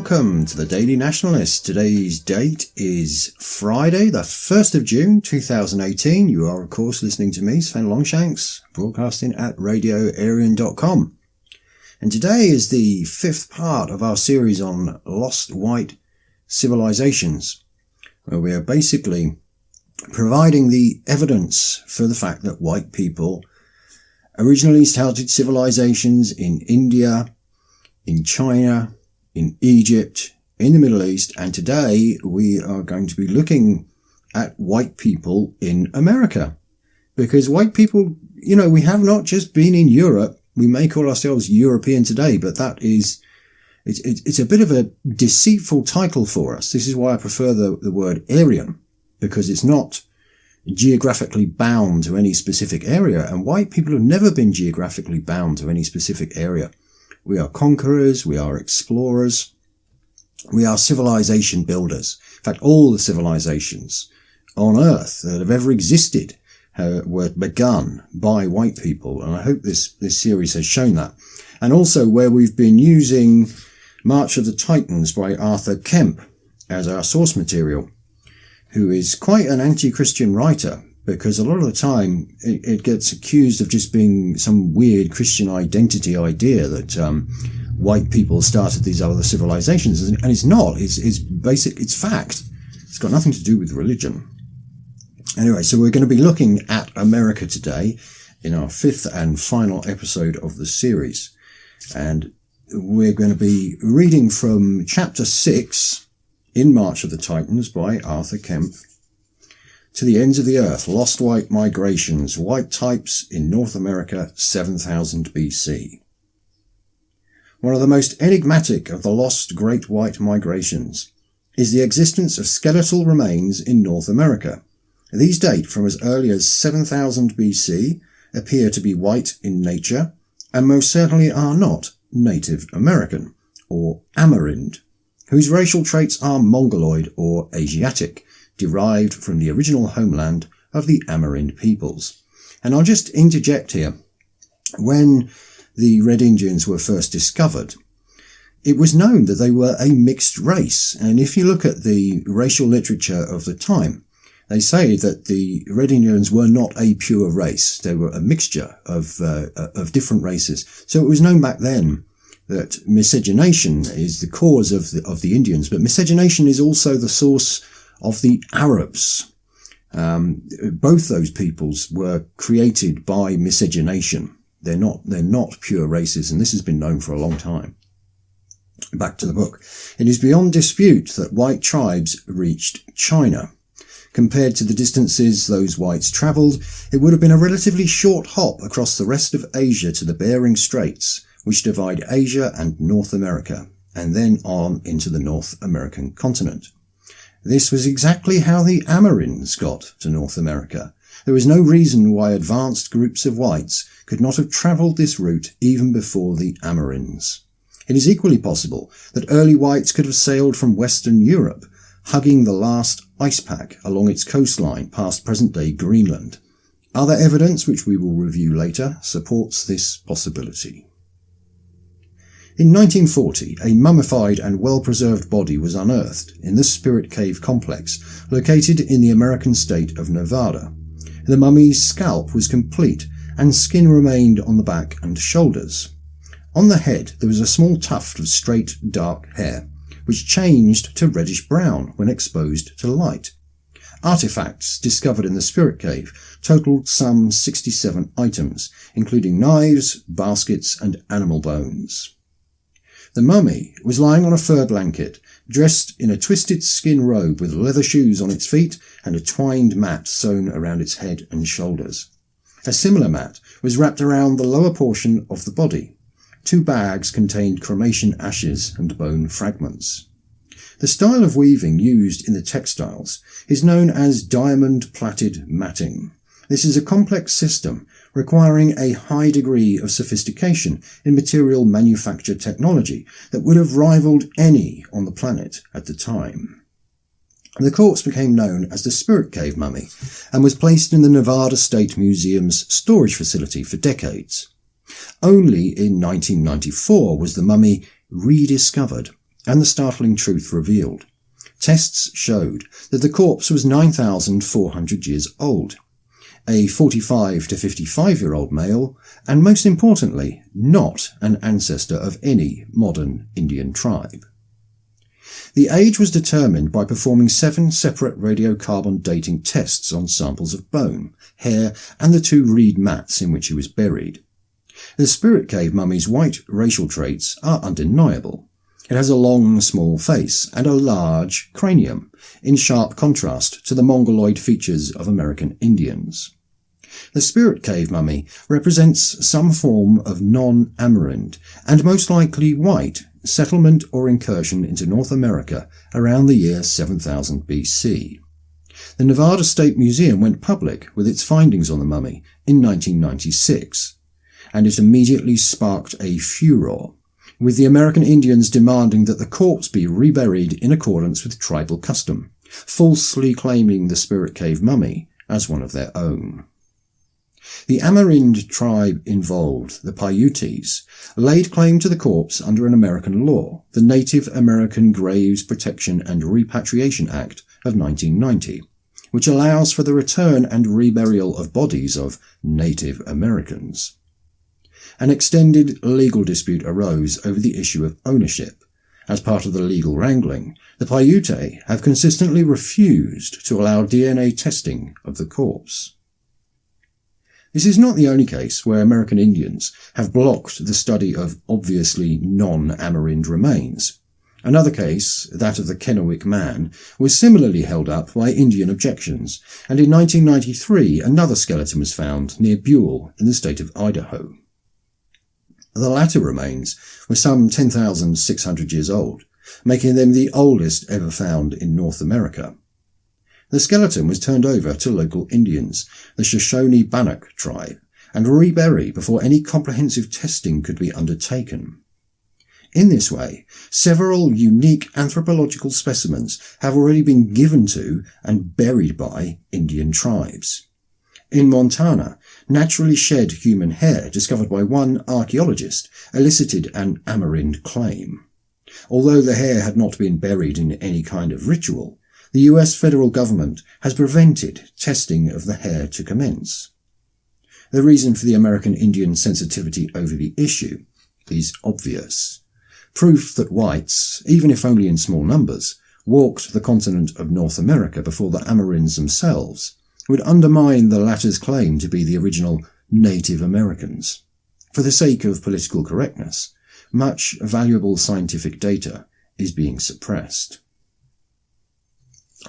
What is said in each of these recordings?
welcome to the Daily Nationalist. Today's date is Friday, the 1st of June 2018. You are, of course, listening to me, Sven Longshanks, broadcasting at radioarian.com. And today is the 5th part of our series on lost white civilizations, where we are basically providing the evidence for the fact that white people originally started civilizations in India, in China, in Egypt, in the Middle East, and today we are going to be looking at white people in America. Because white people, we have not just been in Europe. We may call ourselves European today, but that is, it's a bit of a deceitful title for us. This is why I prefer the word Aryan, because it's not geographically bound to any specific area, and white people have never been geographically bound to any specific area. We are conquerors, we are explorers, we are civilization builders. In fact, all the civilizations on Earth that have ever existed were begun by white people, and I hope this series has shown that. And also where we've been using March of the Titans by Arthur Kemp as our source material, who is quite an anti-Christian writer, because a lot of the time it gets accused of just being some weird Christian identity idea that white people started these other civilizations, and it's not. It's basic. It's fact. It's got nothing to do with religion. Anyway, so we're going to be looking at America today in our 5th and final episode of the series, and we're going to be reading from chapter 6 in March of the Titans by Arthur Kemp. To the ends of the earth, lost white migrations, white types in North America, 7000 BC. One of the most enigmatic of the lost great white migrations is the existence of skeletal remains in North America. These date from as early as 7000 BC, appear to be white in nature, and most certainly are not Native American, or Amerindian, whose racial traits are Mongoloid or Asiatic, derived from the original homeland of the Amerindian peoples. And I'll just interject here. When the Red Indians were first discovered, it was known that they were a mixed race. And if you look at the racial literature of the time, they say that the Red Indians were not a pure race. They were a mixture of different races. So it was known back then that miscegenation is the cause of the Indians, but miscegenation is also the source of the Arabs. Both those peoples were created by miscegenation. They're not pure races, and this has been known for a long time. Back to the book. It is beyond dispute that white tribes reached China. Compared to the distances those whites travelled, it would have been a relatively short hop across the rest of Asia to the Bering Straits, which divide Asia and North America, and then on into the North American continent. This was exactly how the Amerindians got to North America. There was no reason why advanced groups of whites could not have travelled this route even before the Amerindians. It is equally possible that early whites could have sailed from Western Europe, hugging the last ice pack along its coastline past present-day Greenland. Other evidence, which we will review later, supports this possibility. In 1940, a mummified and well-preserved body was unearthed in the Spirit Cave complex, located in the American state of Nevada. The mummy's scalp was complete, and skin remained on the back and shoulders. On the head there was a small tuft of straight, dark hair, which changed to reddish-brown when exposed to light. Artifacts discovered in the Spirit Cave totaled some 67 items, including knives, baskets, and animal bones. The mummy was lying on a fur blanket, dressed in a twisted skin robe with leather shoes on its feet and a twined mat sewn around its head and shoulders. A similar mat was wrapped around the lower portion of the body. 2 bags contained cremation ashes and bone fragments. The style of weaving used in the textiles is known as diamond-plaited matting. This is a complex system requiring a high degree of sophistication in material manufacture technology that would have rivaled any on the planet at the time. The corpse became known as the Spirit Cave Mummy and was placed in the Nevada State Museum's storage facility for decades. Only in 1994 was the mummy rediscovered and the startling truth revealed. Tests showed that the corpse was 9,400 years old, a 45 to 55-year-old male, and most importantly, not an ancestor of any modern Indian tribe. The age was determined by performing 7 separate radiocarbon dating tests on samples of bone, hair, and the 2 reed mats in which he was buried. The spirit cave mummy's white racial traits are undeniable. It has a long, small face and a large cranium, in sharp contrast to the mongoloid features of American Indians. The spirit cave mummy represents some form of non-Amerind, and most likely white, settlement or incursion into North America around the year 7000 BC. The Nevada State Museum went public with its findings on the mummy in 1996, and it immediately sparked a furor, with the American Indians demanding that the corpse be reburied in accordance with tribal custom, falsely claiming the spirit cave mummy as one of their own. The Amerind tribe involved, the Paiutes, laid claim to the corpse under an American law, the Native American Graves Protection and Repatriation Act of 1990, which allows for the return and reburial of bodies of Native Americans. An extended legal dispute arose over the issue of ownership. As part of the legal wrangling, the Paiute have consistently refused to allow DNA testing of the corpse. This is not the only case where American Indians have blocked the study of obviously non-Amerind remains. Another case, that of the Kennewick Man, was similarly held up by Indian objections, and in 1993 another skeleton was found near Buell in the state of Idaho. The latter remains were some 10,600 years old, making them the oldest ever found in North America. The skeleton was turned over to local Indians, the Shoshone-Bannock tribe, and reburied before any comprehensive testing could be undertaken. In this way, several unique anthropological specimens have already been given to and buried by Indian tribes. In Montana, naturally shed human hair discovered by one archaeologist elicited an Amerind claim. Although the hair had not been buried in any kind of ritual, the US federal government has prevented testing of the hair to commence. The reason for the American Indian sensitivity over the issue is obvious. Proof that whites, even if only in small numbers, walked the continent of North America before the Amerinds themselves would undermine the latter's claim to be the original Native Americans. For the sake of political correctness, much valuable scientific data is being suppressed.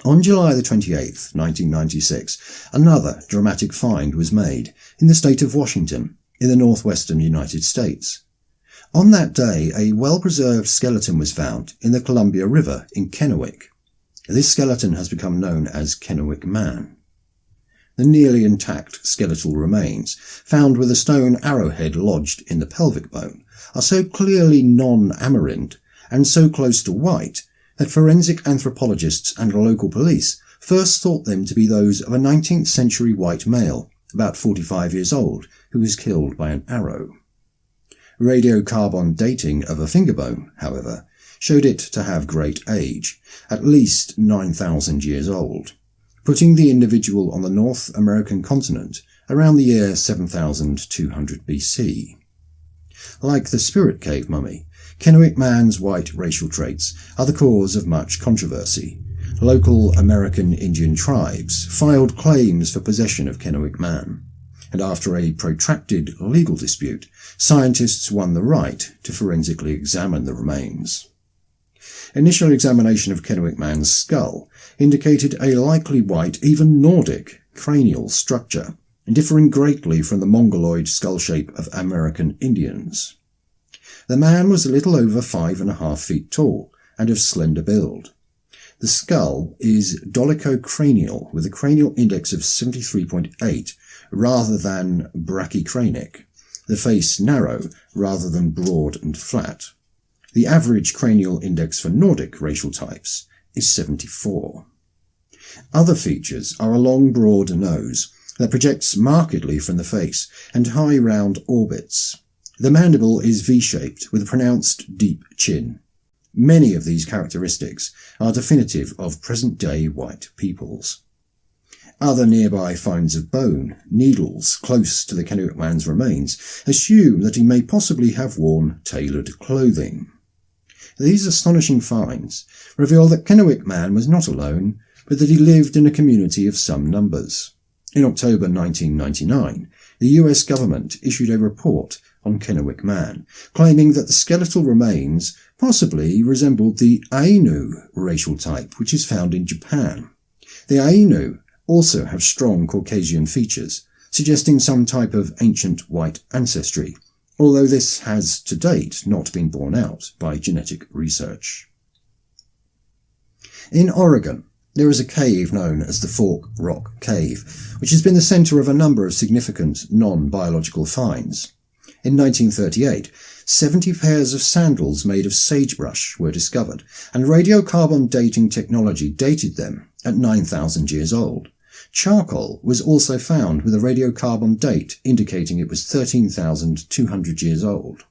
On July the 28th, 1996, another dramatic find was made in the state of Washington, in the northwestern United States. On that day, a well-preserved skeleton was found in the Columbia River in Kennewick. This skeleton has become known as Kennewick Man. The nearly intact skeletal remains, found with a stone arrowhead lodged in the pelvic bone, are so clearly non-Amerind and so close to white that forensic anthropologists and local police first thought them to be those of a 19th century white male, about 45 years old, who was killed by an arrow. Radiocarbon dating of a finger bone, however, showed it to have great age, at least 9,000 years old, putting the individual on the North American continent around the year 7200 BC. Like the spirit cave mummy, Kennewick Man's white racial traits are the cause of much controversy. Local American Indian tribes filed claims for possession of Kennewick Man, and after a protracted legal dispute, scientists won the right to forensically examine the remains. Initial examination of Kennewick Man's skull indicated a likely white, even Nordic, cranial structure, differing greatly from the mongoloid skull shape of American Indians. The man was a little over 5.5 feet tall and of slender build. The skull is dolichocranial with a cranial index of 73.8 rather than brachycranic, the face narrow rather than broad and flat. The average cranial index for Nordic racial types is 74. Other features are a long, broad nose that projects markedly from the face and high round orbits. The mandible is V-shaped with a pronounced deep chin. Many of these characteristics are definitive of present-day white peoples. Other nearby finds of bone, needles close to the Kennewick man's remains, assume that he may possibly have worn tailored clothing. These astonishing finds reveal that Kennewick man was not alone, but that he lived in a community of some numbers. In October 1999, the US government issued a report on Kennewick man, claiming that the skeletal remains possibly resembled the Ainu racial type, which is found in Japan. The Ainu also have strong Caucasian features, suggesting some type of ancient white ancestry, although this has to date not been borne out by genetic research. In Oregon, there is a cave known as the Fork Rock Cave, which has been the centre of a number of significant non-biological finds. In 1938, 70 pairs of sandals made of sagebrush were discovered, and radiocarbon dating technology dated them at 9,000 years old. Charcoal was also found with a radiocarbon date indicating it was 13,200 years old.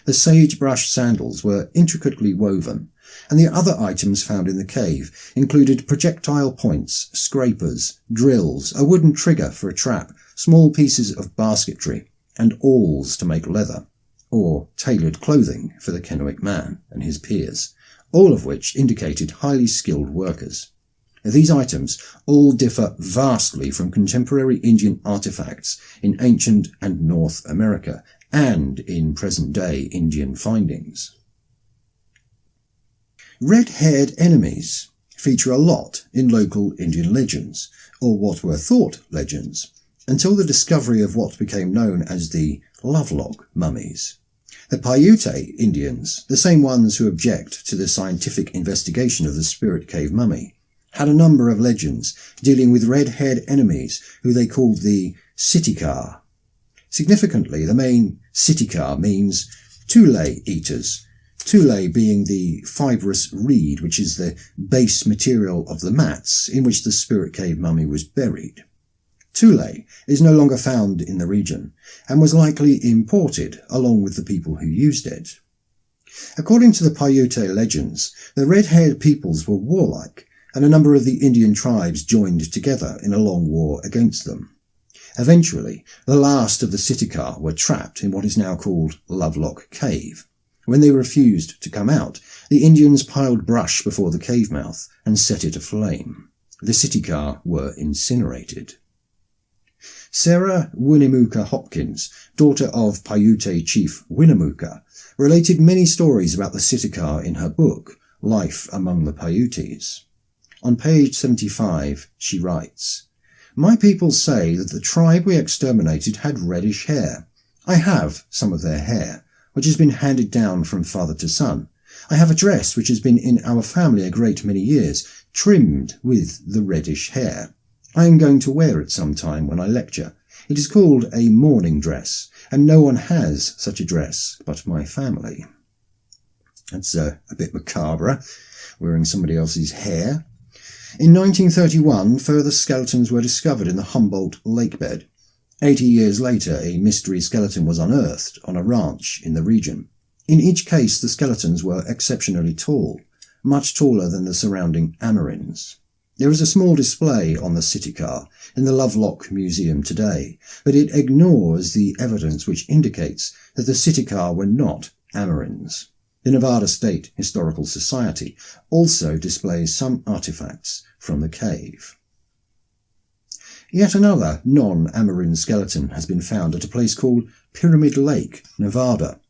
The sagebrush sandals were intricately woven, and the other items found in the cave included projectile points, scrapers, drills, a wooden trigger for a trap, small pieces of basketry, and awls to make leather, or tailored clothing for the Kennewick man and his peers, all of which indicated highly skilled workers. These items all differ vastly from contemporary Indian artifacts in ancient and North America and in present-day Indian findings. Red-haired enemies feature a lot in local Indian legends, or what were thought legends, until the discovery of what became known as the Lovelock mummies. The Paiute Indians, the same ones who object to the scientific investigation of the Spirit Cave mummy, had a number of legends dealing with red-haired enemies who they called the Sitikar. Significantly, the main Sitikar means Tule eaters, Tule being the fibrous reed which is the base material of the mats in which the Spirit Cave mummy was buried. Tule is no longer found in the region and was likely imported along with the people who used it. According to the Paiute legends, the red-haired peoples were warlike, and a number of the Indian tribes joined together in a long war against them. Eventually, the last of the Sitikar were trapped in what is now called Lovelock Cave. When they refused to come out, the Indians piled brush before the cave mouth and set it aflame. The Sitikar were incinerated. Sarah Winnemucca Hopkins, daughter of Paiute chief Winnemucca, related many stories about the Sitikar in her book, Life Among the Paiutes. On page 75, she writes, "My people say that the tribe we exterminated had reddish hair. I have some of their hair, which has been handed down from father to son. I have a dress which has been in our family a great many years, trimmed with the reddish hair. I am going to wear it some time when I lecture. It is called a mourning dress, and no one has such a dress but my family." That's a bit macabre, wearing somebody else's hair. In 1931, further skeletons were discovered in the Humboldt lake bed. 80 years later, a mystery skeleton was unearthed on a ranch in the region. In each case, the skeletons were exceptionally tall, much taller than the surrounding Amarins. There is a small display on the Sitikar in the Lovelock Museum today, but it ignores the evidence which indicates that the Sitikar were not Amarins. The Nevada State Historical Society also displays some artifacts from the cave. Yet another non-Amarin skeleton has been found at a place called Pyramid Lake, Nevada.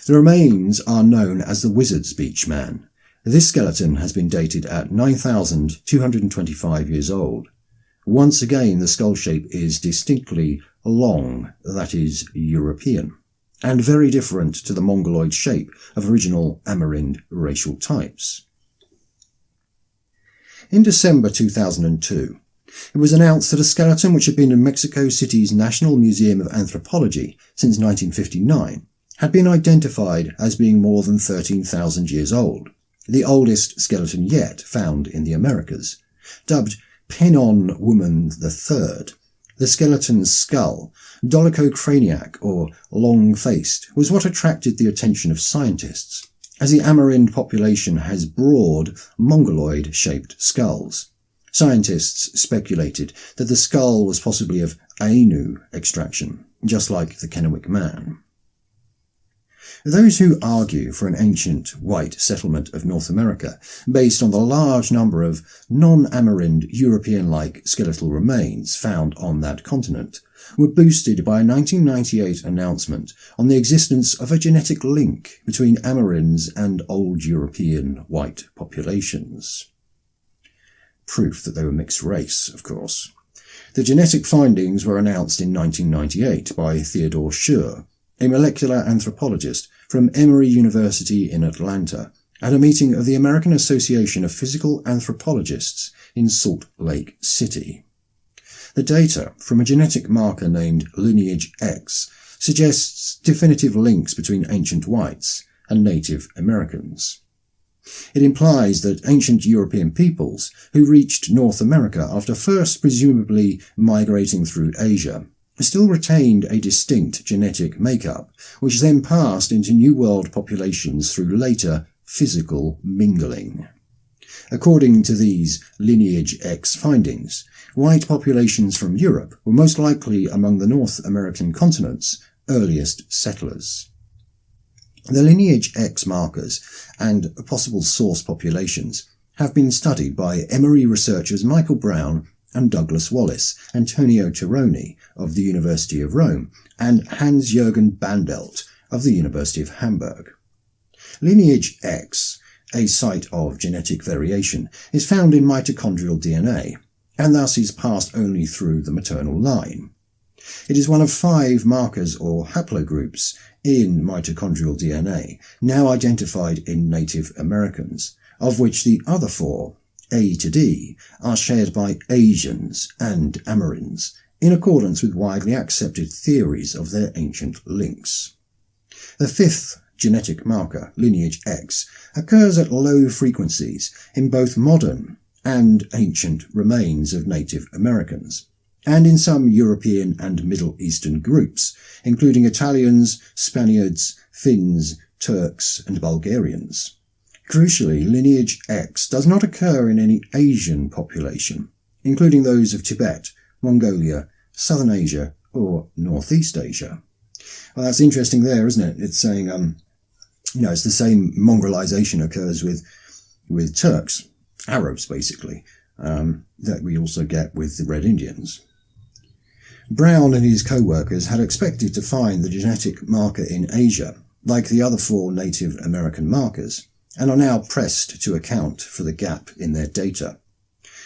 The remains are known as the Wizard's Beach Man. This skeleton has been dated at 9,225 years old. Once again, the skull shape is distinctly long, that is, European, and very different to the mongoloid shape of original Amerindian racial types. In December 2002, it was announced that a skeleton which had been in Mexico City's National Museum of Anthropology since 1959 had been identified as being more than 13,000 years old, the oldest skeleton yet found in the Americas. Dubbed Penon Woman III, the skeleton's skull, dolichocraniac or long-faced, was what attracted the attention of scientists. as the Amerindian population has broad, mongoloid-shaped skulls. Scientists speculated that the skull was possibly of Ainu extraction, just like the Kennewick Man. Those who argue for an ancient white settlement of North America, based on the large number of non-Amerindian European-like skeletal remains found on that continent, were boosted by a 1998 announcement on the existence of a genetic link between Amerindians and old European white populations. Proof that they were mixed race, of course. The genetic findings were announced in 1998 by Theodore Schur, a molecular anthropologist from Emory University in Atlanta, at a meeting of the American Association of Physical Anthropologists in Salt Lake City. The data from a genetic marker named Lineage X suggests definitive links between ancient whites and Native Americans. It implies that ancient European peoples who reached North America after first presumably migrating through Asia still retained a distinct genetic makeup, which then passed into New World populations through later physical mingling. According to these Lineage X findings, white populations from Europe were most likely among the North American continent's earliest settlers. The Lineage X markers and possible source populations have been studied by Emory researchers Michael Brown and Douglas Wallace, Antonio Tironi of the University of Rome, and Hans-Jürgen Bandelt of the University of Hamburg. Lineage X, a site of genetic variation, is found in mitochondrial DNA, and thus is passed only through the maternal line. It is one of 5 markers or haplogroups in mitochondrial DNA, now identified in Native Americans, of which the other 4, A to D, are shared by Asians and Amerindians, in accordance with widely accepted theories of their ancient links. The 5th genetic marker, Lineage X, occurs at low frequencies in both modern and ancient remains of Native Americans, and in some European and Middle Eastern groups, including Italians, Spaniards, Finns, Turks, and Bulgarians. Crucially, Lineage X does not occur in any Asian population, including those of Tibet, Mongolia, Southern Asia, or Northeast Asia. Well, that's interesting there, isn't it? It's saying, it's the same mongrelization occurs with Turks, Arabs basically, that we also get with the Red Indians. Brown and his co-workers had expected to find the genetic marker in Asia, like the other 4 Native American markers, and are now pressed to account for the gap in their data.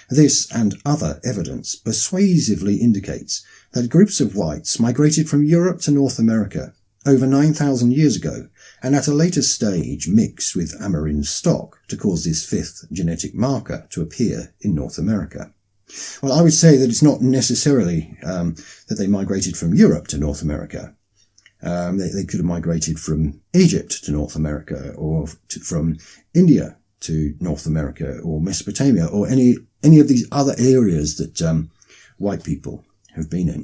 This and other evidence persuasively indicates that groups of whites migrated from Europe to North America over 9,000 years ago, and at a later stage mixed with Amerindian stock to cause this 5th genetic marker to appear in North America. Well, I would say that it's not necessarily that they migrated from Europe to North America. They could have migrated from Egypt to North America, or from India to North America, or Mesopotamia, or any of these other areas that white people have been in.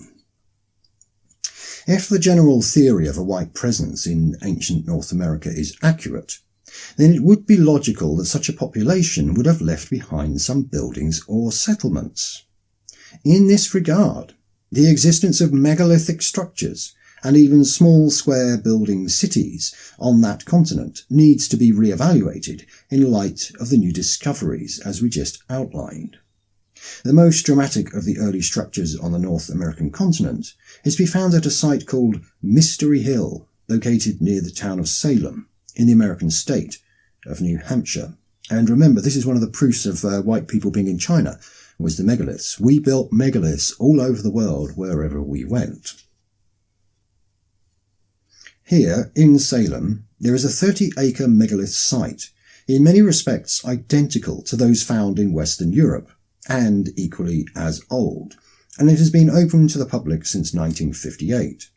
If the general theory of a white presence in ancient North America is accurate, then it would be logical that such a population would have left behind some buildings or settlements. In this regard, the existence of megalithic structures and even small square building cities on that continent needs to be re-evaluated in light of the new discoveries as we just outlined. The most dramatic of the early structures on the North American continent is to be found at a site called Mystery Hill, located near the town of Salem, in the American state of New Hampshire. And remember, this is one of the proofs of white people being in China, was the megaliths. We built megaliths all over the world wherever we went. Here, in Salem, there is a 30-acre megalith site, in many respects identical to those found in Western Europe, and equally as old, and it has been open to the public since 1958.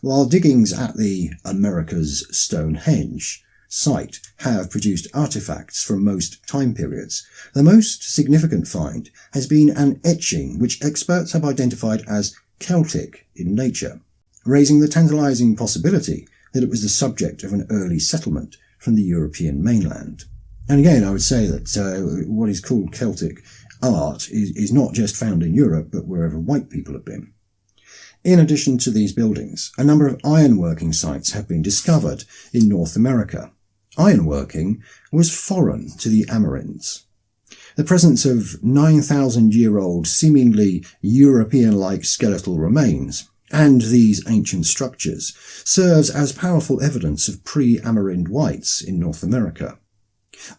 While diggings at the America's Stonehenge site have produced artifacts from most time periods, the most significant find has been an etching which experts have identified as Celtic in nature, raising the tantalizing possibility that it was the subject of an early settlement from the European mainland. And again, I would say that what is called Celtic art is not just found in Europe, but wherever white people have been. In addition to these buildings, a number of ironworking sites have been discovered in North America. Ironworking was foreign to the Amerinds. The presence of 9,000-year-old, seemingly European-like skeletal remains and these ancient structures serves as powerful evidence of pre-Amerind whites in North America.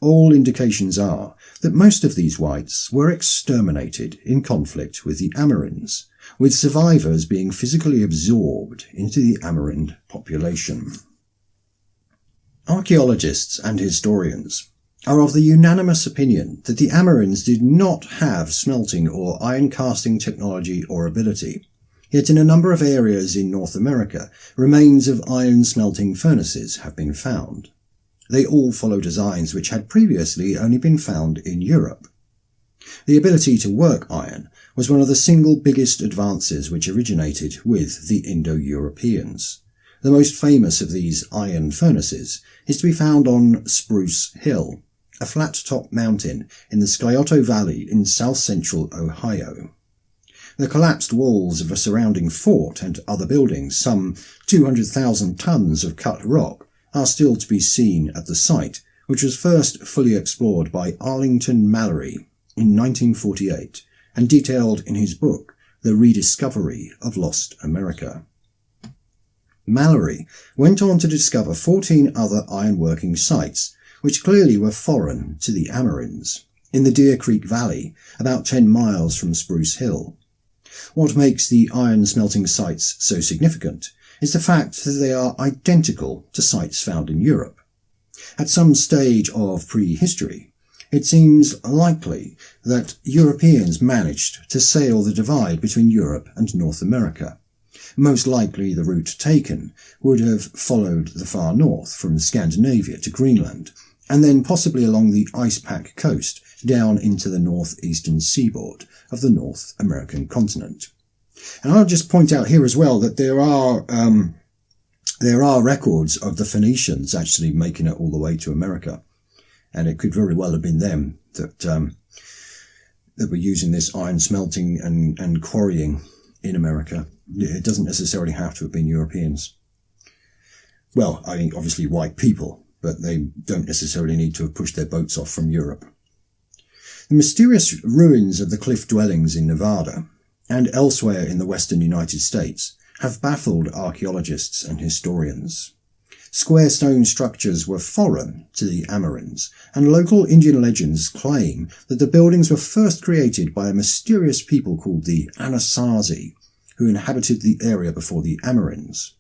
All indications are that most of these whites were exterminated in conflict with the Amerinds, with survivors being physically absorbed into the Amerind population. Archaeologists and historians are of the unanimous opinion that the Amerinds did not have smelting or iron casting technology or ability. Yet in a number of areas in North America, remains of iron smelting furnaces have been found. They all follow designs which had previously only been found in Europe. The ability to work iron was one of the single biggest advances which originated with the Indo-Europeans. The most famous of these iron furnaces is to be found on Spruce Hill, a flat-top mountain in the Scioto Valley in south-central Ohio. The collapsed walls of a surrounding fort and other buildings, some 200,000 tons of cut rock, are still to be seen at the site, which was first fully explored by Arlington Mallory in 1948 and detailed in his book, The Rediscovery of Lost America. Mallory went on to discover 14 other ironworking sites, which clearly were foreign to the Amerinds, in the Deer Creek Valley, about 10 miles from Spruce Hill. What makes the iron smelting sites so significant is the fact that they are identical to sites found in Europe. At some stage of prehistory, it seems likely that Europeans managed to sail the divide between Europe and North America. Most likely the route taken would have followed the far north from Scandinavia to Greenland, and then possibly along the ice pack coast down into the northeastern seaboard of the North American continent. And I'll just point out here as well that there are records of the Phoenicians actually making it all the way to America, and it could very well have been them that were using this iron smelting and quarrying in America. It doesn't necessarily have to have been Europeans. Well, I mean, obviously white people, but they don't necessarily need to have pushed their boats off from Europe. The mysterious ruins of the cliff dwellings in Nevada and elsewhere in the western United States have baffled archaeologists and historians. Square stone structures were foreign to the Amerinds, and local Indian legends claim that the buildings were first created by a mysterious people called the Anasazi, who inhabited the area before the Amerinds.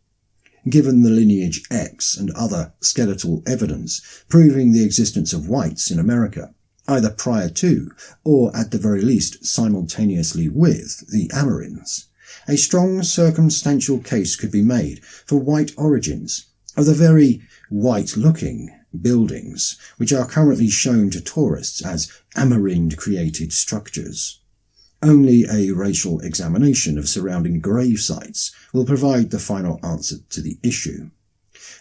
Given the lineage X and other skeletal evidence proving the existence of whites in America, either prior to, or at the very least simultaneously with, the Amerinds, a strong circumstantial case could be made for white origins of the very white-looking buildings which are currently shown to tourists as Amerind-created structures. Only a racial examination of surrounding grave sites will provide the final answer to the issue.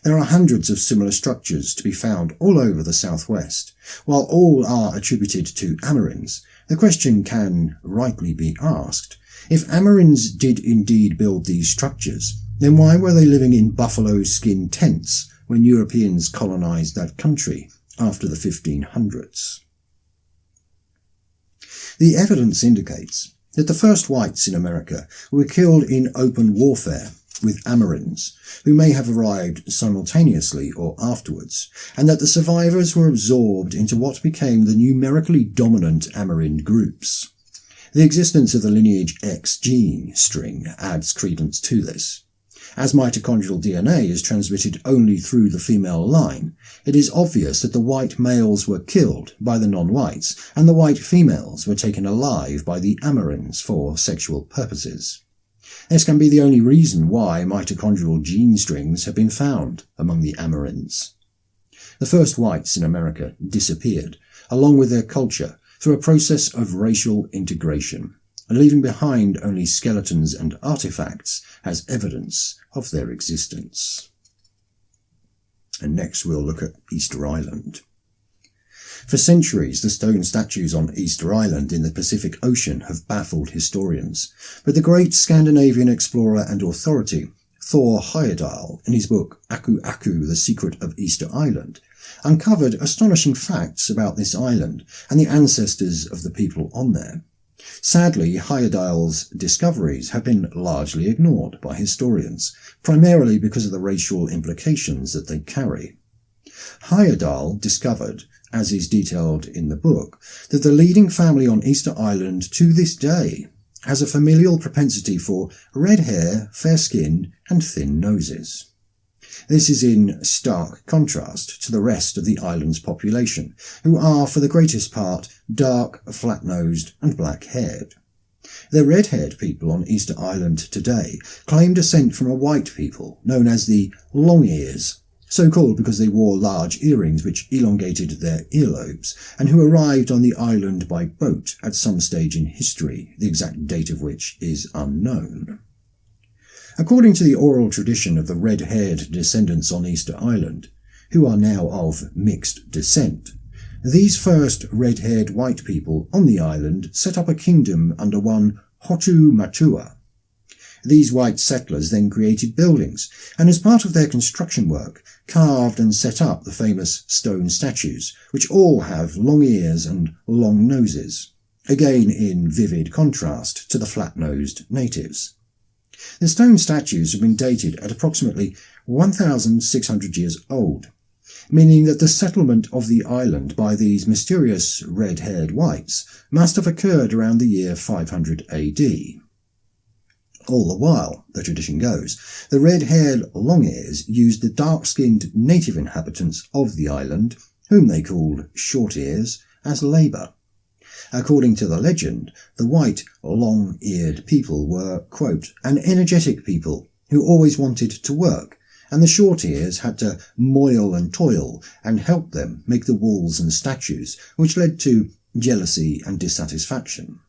There are hundreds of similar structures to be found all over the southwest. While all are attributed to Amerinds, the question can rightly be asked: if Amerinds did indeed build these structures, then why were they living in buffalo skin tents when Europeans colonized that country after the 1500s? The evidence indicates that the first whites in America were killed in open warfare with Amerinds, who may have arrived simultaneously or afterwards, and that the survivors were absorbed into what became the numerically dominant Amerind groups. The existence of the lineage X gene string adds credence to this. As mitochondrial DNA is transmitted only through the female line, it is obvious that the white males were killed by the non-whites, and the white females were taken alive by the Amerinds for sexual purposes. This can be the only reason why mitochondrial gene strings have been found among the Amerinds. The first whites in America disappeared, along with their culture, through a process of racial integration, leaving behind only skeletons and artifacts as evidence of their existence. And next we'll look at Easter Island. For centuries, the stone statues on Easter Island in the Pacific Ocean have baffled historians, but the great Scandinavian explorer and authority, Thor Heyerdahl, in his book Aku Aku, The Secret of Easter Island, uncovered astonishing facts about this island and the ancestors of the people on there. Sadly, Heyerdahl's discoveries have been largely ignored by historians, primarily because of the racial implications that they carry. Heyerdahl discovered, as is detailed in the book, that the leading family on Easter Island to this day has a familial propensity for red hair, fair skin, and thin noses. This is in stark contrast to the rest of the island's population, who are, for the greatest part, dark, flat-nosed, and black-haired. The red-haired people on Easter Island today claim descent from a white people known as the Long-Ears, so called because they wore large earrings which elongated their earlobes, and who arrived on the island by boat at some stage in history, the exact date of which is unknown. According to the oral tradition of the red-haired descendants on Easter Island, who are now of mixed descent, these first red-haired white people on the island set up a kingdom under one Hotu Matua. These white settlers then created buildings, and as part of their construction work, carved and set up the famous stone statues, which all have long ears and long noses, again in vivid contrast to the flat-nosed natives. The stone statues have been dated at approximately 1,600 years old, meaning that the settlement of the island by these mysterious red-haired whites must have occurred around the year 500 AD. All the while, the tradition goes, the red-haired long-ears used the dark-skinned native inhabitants of the island, whom they called short-ears, as labour. According to the legend, the white, long-eared people were, quote, an energetic people who always wanted to work, and the short-ears had to moil and toil and help them make the walls and statues, which led to jealousy and dissatisfaction.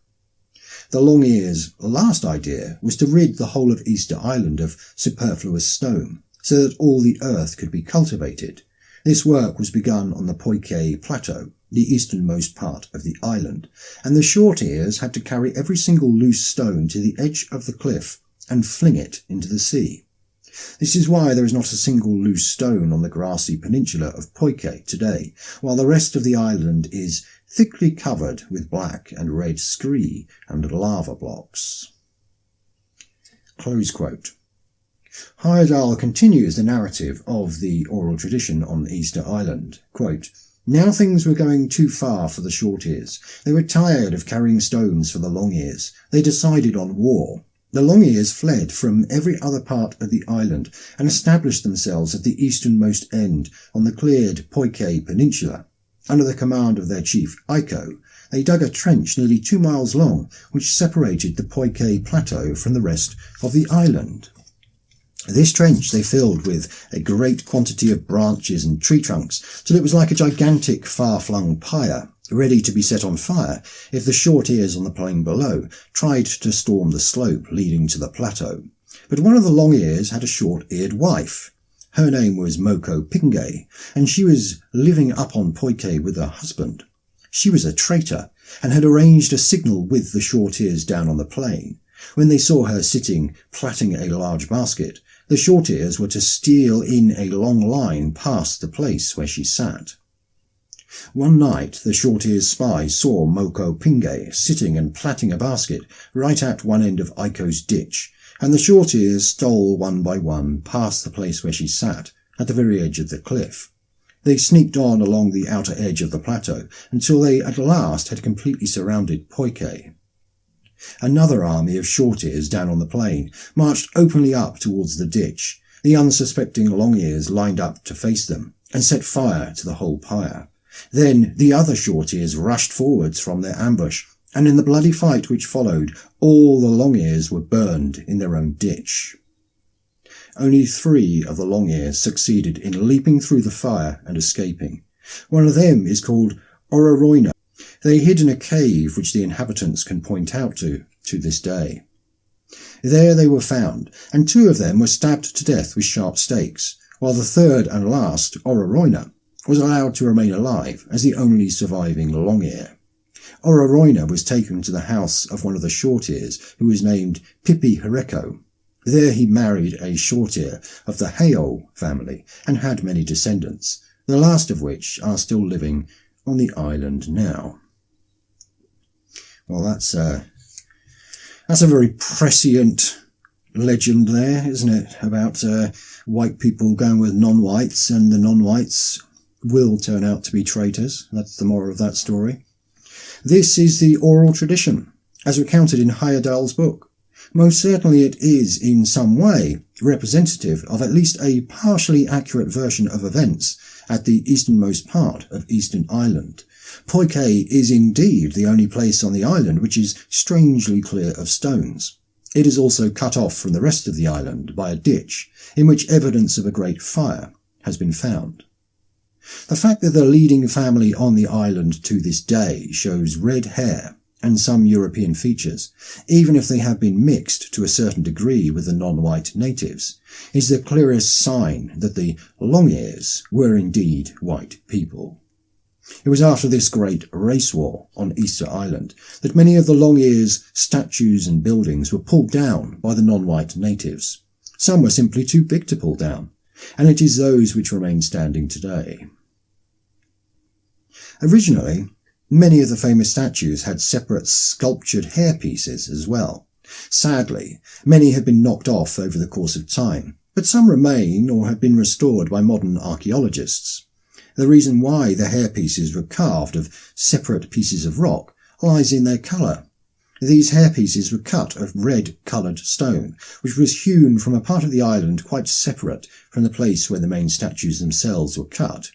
The Long-Ears' last idea was to rid the whole of Easter Island of superfluous stone, so that all the earth could be cultivated. This work was begun on the Poike Plateau, the easternmost part of the island, and the Short-Ears had to carry every single loose stone to the edge of the cliff and fling it into the sea. This is why there is not a single loose stone on the grassy peninsula of Poike today, while the rest of the island is thickly covered with black and red scree and lava blocks. Close quote. Heyerdahl continues the narrative of the oral tradition on Easter Island. Quote, now things were going too far for the Short-Ears. They were tired of carrying stones for the Long-Ears. They decided on war. The Long-Ears fled from every other part of the island and established themselves at the easternmost end on the cleared Poike Peninsula. Under the command of their chief Iko, they dug a trench nearly 2 miles long, which separated the Poike Plateau from the rest of the island. This trench they filled with a great quantity of branches and tree trunks, till it was like a gigantic far-flung pyre, ready to be set on fire if the Short-Ears on the plain below tried to storm the slope leading to the plateau. But one of the Long-Ears had a short-eared wife. Her name was Moko Pinge, and she was living up on Poike with her husband. She was a traitor, and had arranged a signal with the Short-Ears down on the plain. When they saw her sitting, plaiting a large basket, the Short-Ears were to steal in a long line past the place where she sat. One night, the Short-Ears spies saw Moko Pinge sitting and plaiting a basket right at one end of Iko's ditch, and the Short-Ears stole one by one past the place where she sat, at the very edge of the cliff. They sneaked on along the outer edge of the plateau until they at last had completely surrounded Poike. Another army of Short-Ears down on the plain marched openly up towards the ditch. The unsuspecting Long-Ears lined up to face them and set fire to the whole pyre. Then the other Short-Ears rushed forwards from their ambush, and in the bloody fight which followed, all the Long-Ears were burned in their own ditch. Only 3 of the Long-Ears succeeded in leaping through the fire and escaping. One of them is called Ororoina. They hid in a cave which the inhabitants can point out to this day. There they were found, and 2 of them were stabbed to death with sharp stakes. while the third and last, Ororoina, was allowed to remain alive as the only surviving long-ear. Ororoina was taken to the house of one of the short-ears, who was named Pipi Hereko. There he married a short-ear of the Heyo family and had many descendants, the last of which are still living on the island now. Well, that's a very prescient legend there, isn't it, about white people going with non-whites, and the non-whites will turn out to be traitors. That's the moral of that story. This is the oral tradition, as recounted in Heyerdahl's book. Most certainly it is, in some way, representative of at least a partially accurate version of events at the easternmost part of Eastern Island. Poike is indeed the only place on the island which is strangely clear of stones. It is also cut off from the rest of the island by a ditch, in which evidence of a great fire has been found. The fact that the leading family on the island to this day shows red hair and some European features, even if they have been mixed to a certain degree with the non-white natives, is the clearest sign that the long-ears were indeed white people. It was after this great race war on Easter Island that many of the long-ears' statues and buildings were pulled down by the non-white natives. Some were simply too big to pull down, and it is those which remain standing today. Originally, many of the famous statues had separate sculptured hairpieces as well. Sadly, many have been knocked off over the course of time, but some remain or have been restored by modern archaeologists. The reason why the hairpieces were carved of separate pieces of rock lies in their colour. These hairpieces were cut of red-coloured stone, which was hewn from a part of the island quite separate from the place where the main statues themselves were cut.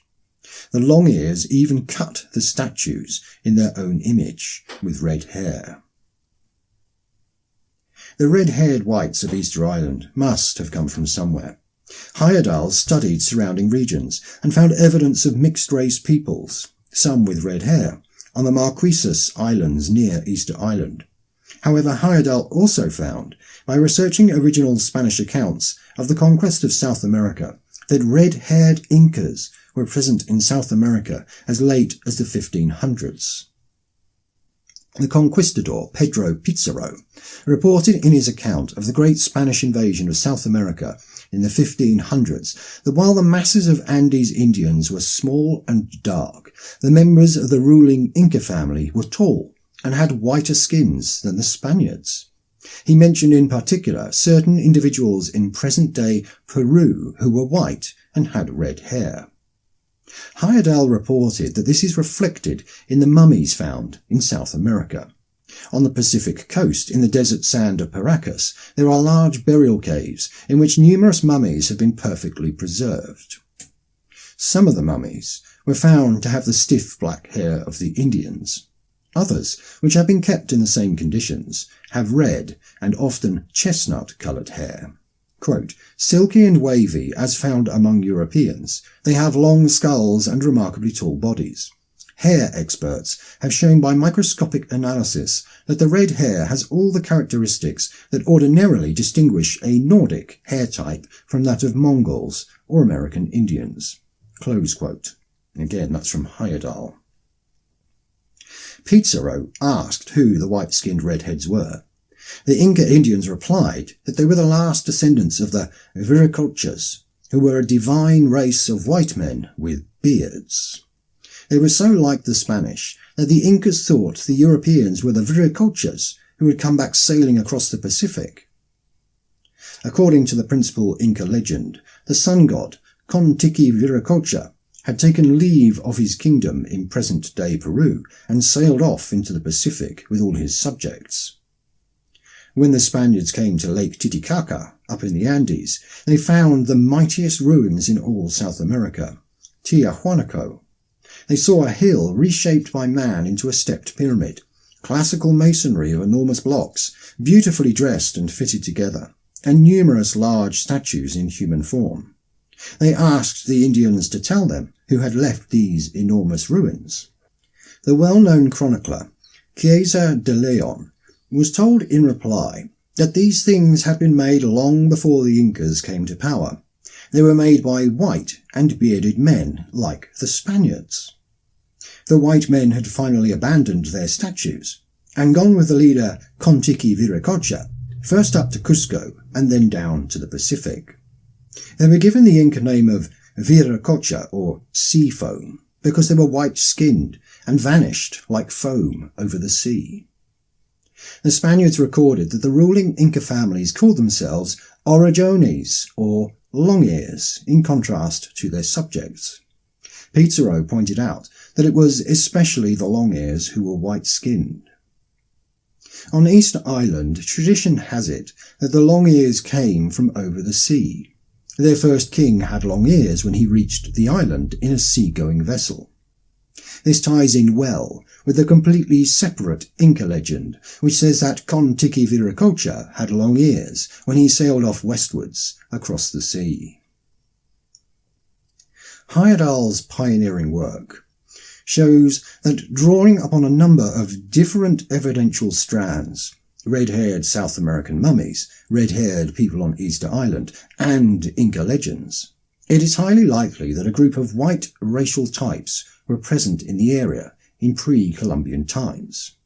The long-ears even cut the statues in their own image with red hair. The red-haired whites of Easter Island must have come from somewhere. Heyerdahl studied surrounding regions and found evidence of mixed-race peoples, some with red hair, on the Marquesas Islands near Easter Island. However, Heyerdahl also found, by researching original Spanish accounts of the conquest of South America, that red-haired Incas were present in South America as late as the 1500s. The conquistador Pedro Pizarro reported in his account of the great Spanish invasion of South America in the 1500s that while the masses of Andes Indians were small and dark, the members of the ruling Inca family were tall and had whiter skins than the Spaniards. He mentioned in particular certain individuals in present-day Peru who were white and had red hair. Heyerdahl reported that this is reflected in the mummies found in South America. On the Pacific coast, in the desert sand of Paracas, there are large burial caves in which numerous mummies have been perfectly preserved. Some of the mummies were found to have the stiff black hair of the Indians. Others, which have been kept in the same conditions, have red and often chestnut-coloured hair. Quote, silky and wavy as found among Europeans, they have long skulls and remarkably tall bodies. Hair experts have shown by microscopic analysis that the red hair has all the characteristics that ordinarily distinguish a Nordic hair type from that of Mongols or American Indians. Close quote. Again, that's from Heyerdahl. Pizarro asked who the white-skinned redheads were. The Inca Indians replied that they were the last descendants of the Viracochas, who were a divine race of white men with beards. They were so like the Spanish that the Incas thought the Europeans were the Viracochas who had come back sailing across the Pacific. According to the principal Inca legend, the sun god, Contiki Viracocha, had taken leave of his kingdom in present-day Peru and sailed off into the Pacific with all his subjects. When the Spaniards came to Lake Titicaca, up in the Andes, they found the mightiest ruins in all South America, Tiahuanaco. They saw a hill reshaped by man into a stepped pyramid, classical masonry of enormous blocks, beautifully dressed and fitted together, and numerous large statues in human form. They asked the Indians to tell them who had left these enormous ruins. The well-known chronicler, Chiesa de Leon, was told in reply that these things had been made long before the Incas came to power. They were made by white and bearded men like the Spaniards. The white men had finally abandoned their statues and gone with the leader Kon-Tiki Viracocha, first up to Cusco and then down to the Pacific. They were given the Inca name of Viracocha, or sea foam, because they were white-skinned and vanished like foam over the sea. The Spaniards recorded that the ruling Inca families called themselves Orojones, or long ears, in contrast to their subjects. Pizarro pointed out that it was especially the long ears who were white-skinned. On Easter Island, tradition has it that the long ears came from over the sea. Their first king had long ears when he reached the island in a sea-going vessel. This ties in well with the completely separate Inca legend, which says that Kon-Tiki Viracocha had long ears when he sailed off westwards across the sea. Heyerdahl's pioneering work shows that drawing upon a number of different evidential strands, red-haired South American mummies, red-haired people on Easter Island, and Inca legends, it is highly likely that a group of white racial types were present in the area in pre-Columbian times.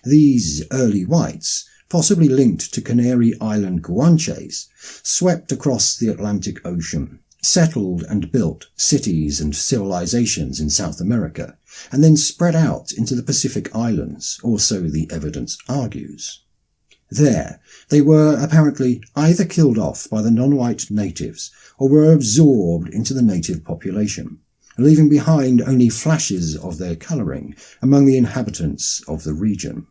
These early whites, possibly linked to Canary Island Guanches, swept across the Atlantic Ocean, settled and built cities and civilizations in South America, and then spread out into the Pacific Islands, or so the evidence argues. There, they were apparently either killed off by the non-white natives or were absorbed into the native population, leaving behind only flashes of their colouring among the inhabitants of the region.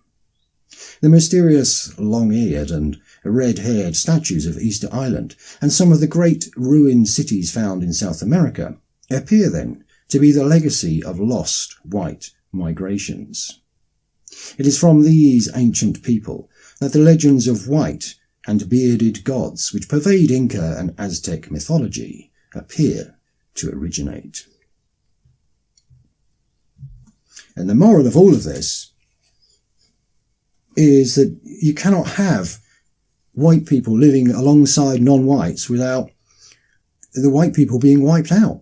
The mysterious long-eared and red-haired statues of Easter Island and some of the great ruined cities found in South America appear then to be the legacy of lost white migrations. It is from these ancient people that the legends of white and bearded gods which pervade Inca and Aztec mythology appear to originate. And the moral of all of this is that you cannot have white people living alongside non-whites without the white people being wiped out.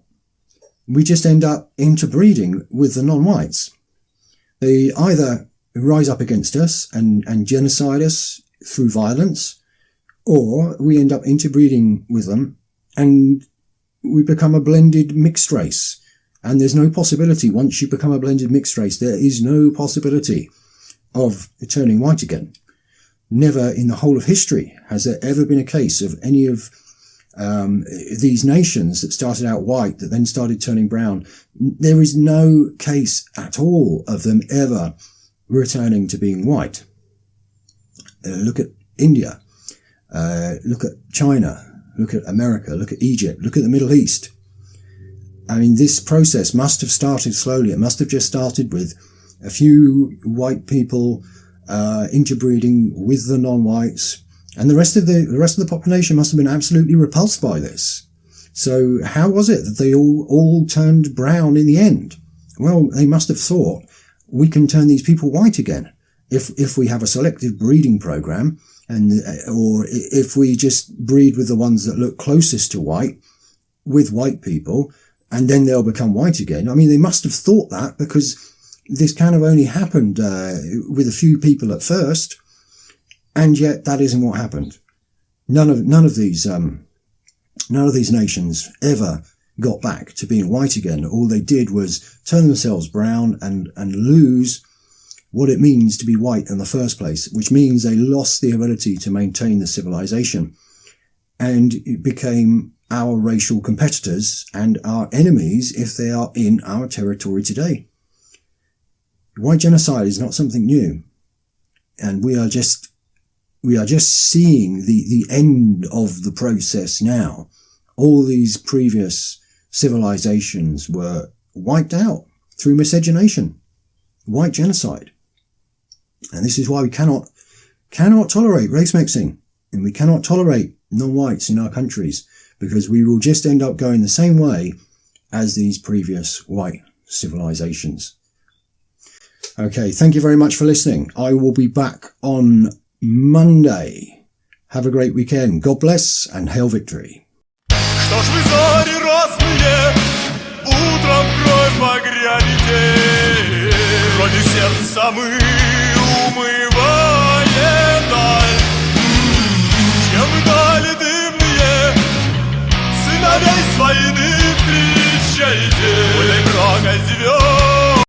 We just end up interbreeding with the non-whites. They either rise up against us and genocide us through violence, or we end up interbreeding with them and we become a blended mixed race. And there's no possibility, once you become a blended mixed race, there is no possibility of turning white again. Never in the whole of history has there ever been a case of any of these nations that started out white that then started turning brown. There is no case at all of them ever returning to being white. Look at India, look at China, look at America, look at Egypt, look at the Middle East. I mean, this process must have started slowly. It must have just started with a few white people interbreeding with the non-whites, and the rest of the population must have been absolutely repulsed by this. So how was it that they all turned brown in the end? Well, they must have thought, we can turn these people white again if we have a selective breeding program, or if we just breed with the ones that look closest to white with white people, and then they'll become white again. I mean, they must have thought that, because this kind of only happened with a few people at first, and yet that isn't what happened. None of these nations ever got back to being white again. All they did was turn themselves brown and lose what it means to be white in the first place, which means they lost the ability to maintain the civilization, and it became our racial competitors and our enemies if they are in our territory today. White genocide is not something new, and we are just seeing the end of the process now. All these previous civilizations were wiped out through miscegenation, white genocide. And this is why we cannot tolerate race mixing, and we cannot tolerate non-whites in our countries, because we will just end up going the same way as these previous white civilizations. Okay, thank you very much for listening. I will be back on Monday. Have a great weekend. God bless and hail victory. Что ж вы зори разные, утром кровь погрянете. Крови сердца мы умываем